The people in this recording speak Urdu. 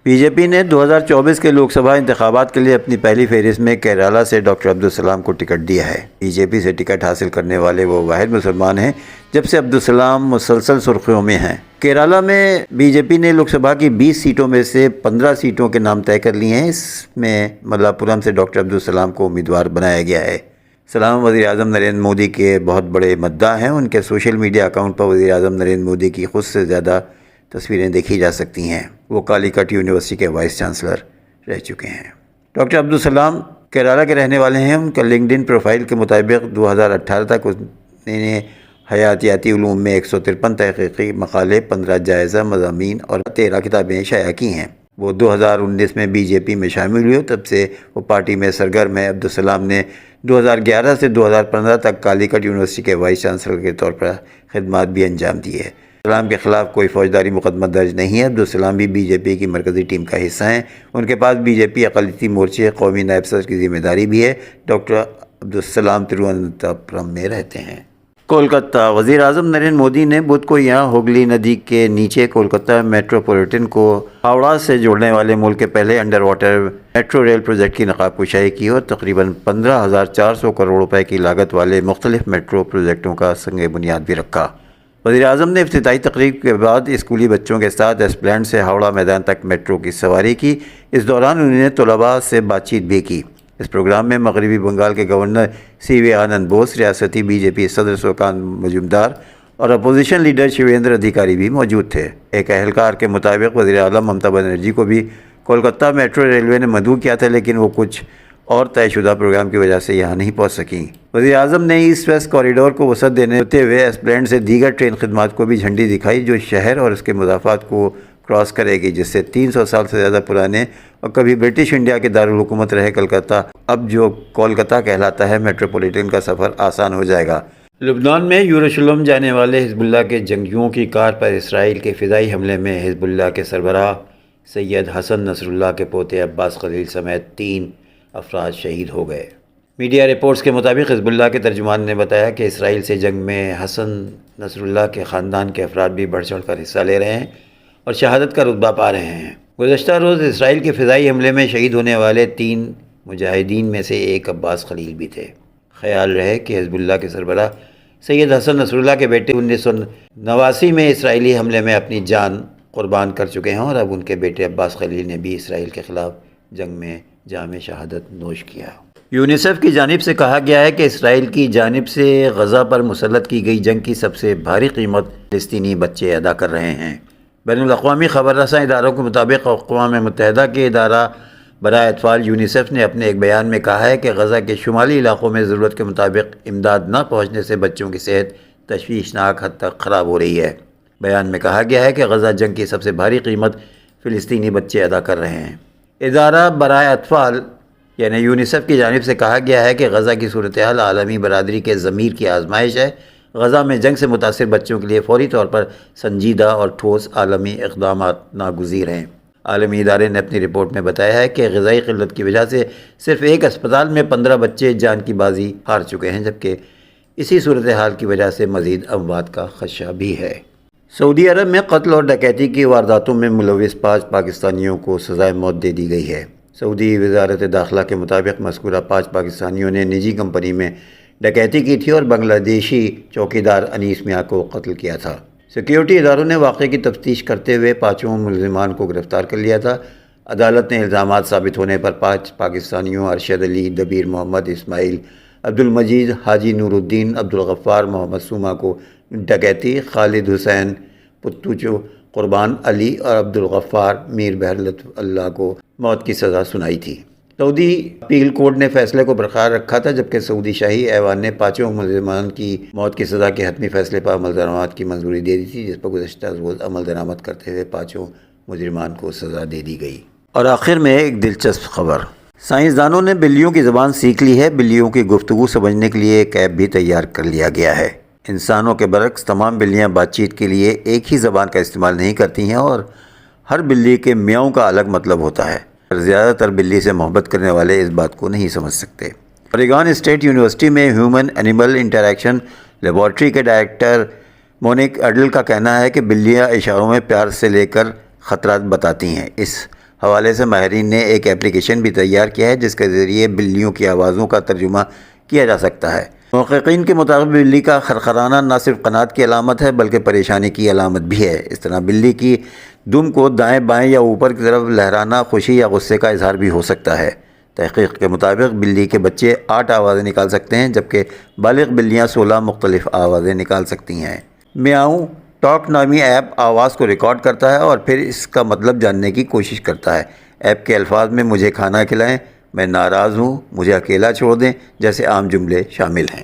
بی جے پی نے 2024 کے لوک سبھا انتخابات کے لیے اپنی پہلی فہرست میں کیرالہ سے ڈاکٹر عبدالسلام کو ٹکٹ دیا ہے۔ بی جے پی سے ٹکٹ حاصل کرنے والے وہ واحد مسلمان ہیں جب سے عبدالسلام مسلسل سرخیوں میں ہیں۔ کیرالہ میں بی جے پی نے لوک سبھا کی 20 سیٹوں میں سے 15 سیٹوں کے نام طے کر لیے ہیں۔ اس میں ملاپورم سے ڈاکٹر عبدالسلام کو امیدوار بنایا گیا ہے۔ سلام وزیر اعظم نریندر مودی کے بہت بڑے مداح ہیں۔ ان کے سوشل میڈیا اکاؤنٹ پر وزیر اعظم نریندر مودی کی خود سے زیادہ تصویریں دیکھی جا سکتی ہیں۔ وہ کالی کٹ یونیورسٹی کے وائس چانسلر رہ چکے ہیں۔ ڈاکٹر عبدالسلام کیرالہ کے رہنے والے ہیں۔ ان کا لنکڈ ان پروفائل کے مطابق 2018 تک اس نے حیاتیاتی علوم میں 153 تحقیقی مقالے، 15 جائزہ مضامین اور 13 کتابیں شائع کی ہیں۔ وہ 2019 میں بی جے پی میں شامل ہوئے، تب سے وہ پارٹی میں سرگرم ہیں۔ عبدالسلام نے 2011 سے 2015 تک کالی کٹ یونیورسٹی کے وائس چانسلر کے طور پر خدمات بھی انجام دی ہے۔ عبدالسلام کے خلاف کوئی فوجداری مقدمہ درج نہیں ہے۔ عبدالسلام بھی بی جے پی کی مرکزی ٹیم کا حصہ ہیں۔ ان کے پاس بی جے پی اقلیتی مورچے قومی نائب صدر کی ذمہ داری بھی ہے۔ ڈاکٹر عبدالسلام ترووننتھاپورم میں رہتے ہیں۔ کولکتہ وزیر اعظم نریندر مودی نے بدھ کو یہاں ہوگلی ندی کے نیچے کولکتہ میٹروپولیٹن کو ہاوڑہ سے جوڑنے والے ملک کے پہلے under water metro rail project کی نقاب کشائی کی اور تقریباً 15,400 کروڑ روپے کی لاگت والے مختلف میٹرو پروجیکٹوں کا سنگ بنیاد بھی رکھا۔ وزیر اعظم نے افتتاحی تقریب کے بعد اسکولی بچوں کے ساتھ اسپلینڈ سے ہاوڑہ میدان تک میٹرو کی سواری کی۔ اس دوران انہوں نے طلباء سے بات چیت بھی کی۔ اس پروگرام میں مغربی بنگال کے گورنر سی وی آنند بوس، ریاستی بی جے پی صدر سوکانت مجومدار اور اپوزیشن لیڈر شیویندر ادھیکاری بھی موجود تھے۔ ایک اہلکار کے مطابق وزیر اعلیٰ ممتا بنرجی کو بھی کولکتہ میٹرو ریلوے نے مدعو کیا تھا، لیکن وہ کچھ اور طے شدہ پروگرام کی وجہ سے یہاں نہیں پہنچ سکیں۔ وزیر اعظم نے ایسٹ ویسٹ کوریڈور کو وسعت دیتے ہوئے اسپلینڈ سے دیگر ٹرین خدمات کو بھی جھنڈی دکھائی، جو شہر اور اس کے مضافات کو کراس کرے گی، جس سے 300 سال سے زیادہ پرانے اور کبھی برٹش انڈیا کے دارالحکومت رہے کلکتہ، اب جو کولکتہ کہلاتا ہے، میٹروپولیٹن کا سفر آسان ہو جائے گا۔ لبنان میں یروشلم جانے والے حزب اللہ کے جنگجوؤں کی کار پر اسرائیل کے فضائی حملے میں حزب اللہ کے سربراہ سید حسن نصر اللہ کے پوتے عباس خلیل سمیت 3 افراد شہید ہو گئے۔ میڈیا رپورٹس کے مطابق حزب اللہ کے ترجمان نے بتایا کہ اسرائیل سے جنگ میں حسن نصر اللہ کے خاندان کے افراد بھی بڑھ چڑھ کر حصہ لے رہے ہیں اور شہادت کا رتبہ پا رہے ہیں۔ گزشتہ روز اسرائیل کے فضائی حملے میں شہید ہونے والے 3 مجاہدین میں سے ایک عباس خلیل بھی تھے۔ خیال رہے کہ حزب اللہ کے سربراہ سید حسن نصر اللہ کے بیٹے 1989 میں اسرائیلی حملے میں اپنی جان قربان کر چکے ہیں اور اب ان کے بیٹے عباس خلیل نے بھی اسرائیل کے خلاف جنگ میں جام شہادت نوش کیا۔ یونیسیف کی جانب سے کہا گیا ہے کہ اسرائیل کی جانب سے غزہ پر مسلط کی گئی جنگ کی سب سے بھاری قیمت فلسطینی بچے ادا کر رہے ہیں۔ بین الاقوامی خبر رساں اداروں کے مطابق اقوام متحدہ کے ادارہ برائے اطفال یونیسیف نے اپنے ایک بیان میں کہا ہے کہ غزہ کے شمالی علاقوں میں ضرورت کے مطابق امداد نہ پہنچنے سے بچوں کی صحت تشویشناک حد تک خراب ہو رہی ہے۔ بیان میں کہا گیا ہے کہ غزہ جنگ کی سب سے بھاری قیمت فلسطینی بچے ادا کر رہے ہیں۔ ادارہ برائے اطفال یعنی یونیسیف کی جانب سے کہا گیا ہے کہ غزہ کی صورتحال عالمی برادری کے ضمیر کی آزمائش ہے۔ غزہ میں جنگ سے متاثر بچوں کے لیے فوری طور پر سنجیدہ اور ٹھوس عالمی اقدامات ناگزیر ہیں۔ عالمی ادارے نے اپنی رپورٹ میں بتایا ہے کہ غذائی قلت کی وجہ سے صرف ایک اسپتال میں 15 بچے جان کی بازی ہار چکے ہیں، جبکہ اسی صورتحال کی وجہ سے مزید اموات کا خدشہ بھی ہے۔ سعودی عرب میں قتل اور ڈکیتی کی وارداتوں میں ملوث 5 پاکستانیوں کو سزائے موت دے دی گئی ہے۔ سعودی وزارت داخلہ کے مطابق مذکورہ 5 پاکستانیوں نے نجی کمپنی میں ڈکیتی کی تھی اور بنگلہ دیشی چوکیدار انیس میاں کو قتل کیا تھا۔ سیکیورٹی اداروں نے واقعے کی تفتیش کرتے ہوئے 5 ملزمان کو گرفتار کر لیا تھا۔ عدالت نے الزامات ثابت ہونے پر 5 پاکستانیوں ارشد علی، دبیر محمد، اسماعیل، عبدالمجید، حاجی نور الدین، عبدالغفار محمد سوما کو ڈکیتی، خالد حسین پتوچو، قربان علی اور عبدالغفار میر بہر لطف اللہ کو موت کی سزا سنائی تھی۔ سعودی اپیل کورٹ نے فیصلے کو برقرار رکھا تھا، جبکہ سعودی شاہی ایوان نے 5 ملزمان کی موت کی سزا کے حتمی فیصلے پر عمل درآمد کی منظوری دے دی تھی، جس پر گزشتہ روز عمل درآمد کرتے ہوئے 5 مجرمان کو سزا دے دی گئی۔ اور آخر میں ایک دلچسپ خبر، سائنسدانوں نے بلیوں کی زبان سیکھ لی ہے۔ بلیوں کی گفتگو سمجھنے کے لیے ایک ایپ بھی تیار کر لیا گیا ہے۔ انسانوں کے برعکس تمام بلیاں بات چیت کے لیے ایک ہی زبان کا استعمال نہیں کرتی ہیں اور ہر بلی کے میاؤں کا الگ مطلب ہوتا ہے۔ زیادہ تر بلی سے محبت کرنے والے اس بات کو نہیں سمجھ سکتے۔ اوریگون اسٹیٹ یونیورسٹی میں ہیومن اینیمل انٹریکشن لیبارٹری کے ڈائریکٹر مونک اڈل کا کہنا ہے کہ بلیاں اشاروں میں پیار سے لے کر خطرات بتاتی ہیں۔ اس حوالے سے ماہرین نے ایک اپلیکیشن بھی تیار کیا ہے جس کے ذریعے بلیوں کی آوازوں کا ترجمہ کیا جا سکتا ہے۔ محققین کے مطابق بلی کا خرخرانا نہ صرف قناعت کی علامت ہے بلکہ پریشانی کی علامت بھی ہے۔ اس طرح بلی کی دم کو دائیں بائیں یا اوپر کی طرف لہرانا خوشی یا غصے کا اظہار بھی ہو سکتا ہے۔ تحقیق کے مطابق بلی کے بچے 8 آوازیں نکال سکتے ہیں جبکہ بالغ بلیاں 16 مختلف آوازیں نکال سکتی ہیں۔ میاؤں ٹاک نامی ایپ آواز کو ریکارڈ کرتا ہے اور پھر اس کا مطلب جاننے کی کوشش کرتا ہے۔ ایپ کے الفاظ میں مجھے کھانا کھلائیں، میں ناراض ہوں، مجھے اکیلا چھوڑ دیں جیسے عام جملے شامل ہیں۔